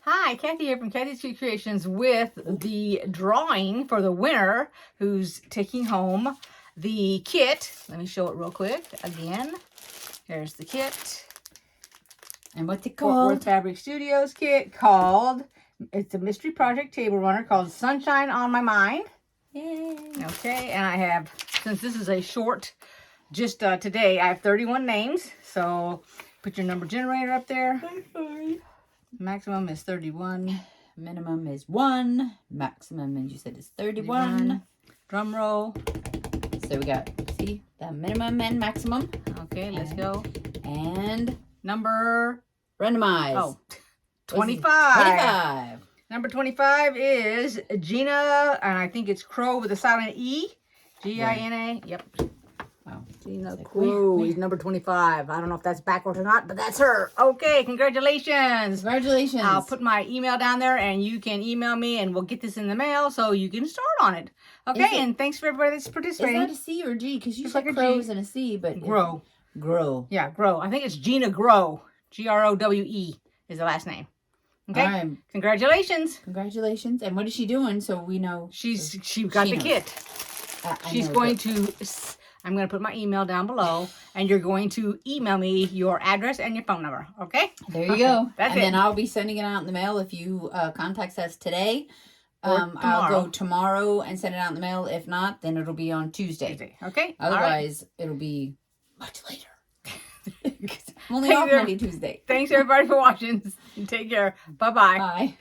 Hi, Kathy here from KathysKuteKreations with the drawing for the winner who's taking home the kit. Let me show it real quick again. Here's the kit. And what's it Fort called? Worth Fabric Studios kit called, it's a mystery project table runner called Sunshine on My Mind. Yay. Okay, and I have, since this is a short, just today, I have 31 names. So put your number generator up there. Maximum is 31. Minimum is 1. Maximum, and you said it's 31. Drum roll. So we got, see, the minimum and maximum. Okay, let's go. And Number, randomize. oh, 25. 25. Number 25 is Gina, and I think it's Crow with a silent E. Gina. Yep. Wow. Gina Crow is number 25. I don't know if that's backwards or not, but that's her. Okay, congratulations. Congratulations. I'll put my email down there, and you can email me, and we'll get this in the mail so you can start on it. Okay, and thanks for everybody that's participating. Is that a C or a G? Because you It's said like a crows G. and a C, but Grow. Grow. Yeah, Grow. I think it's Gina Grow. Growe is the last name. Okay. All right. Congratulations. Congratulations. And what is she doing so we know? She got the kit. She's going to, I'm going to put my email down below, and you're going to email me your address and your phone number. Okay? There you go. That's and it. then I'll be sending it out in the mail if you contact us today. tomorrow. I'll go tomorrow and send it out in the mail. If not, then it'll be on Tuesday. Okay? Otherwise, it'll be much later. I'm only off Monday, Tuesday. Thanks, everybody, for watching. Take care. Bye-bye. Bye.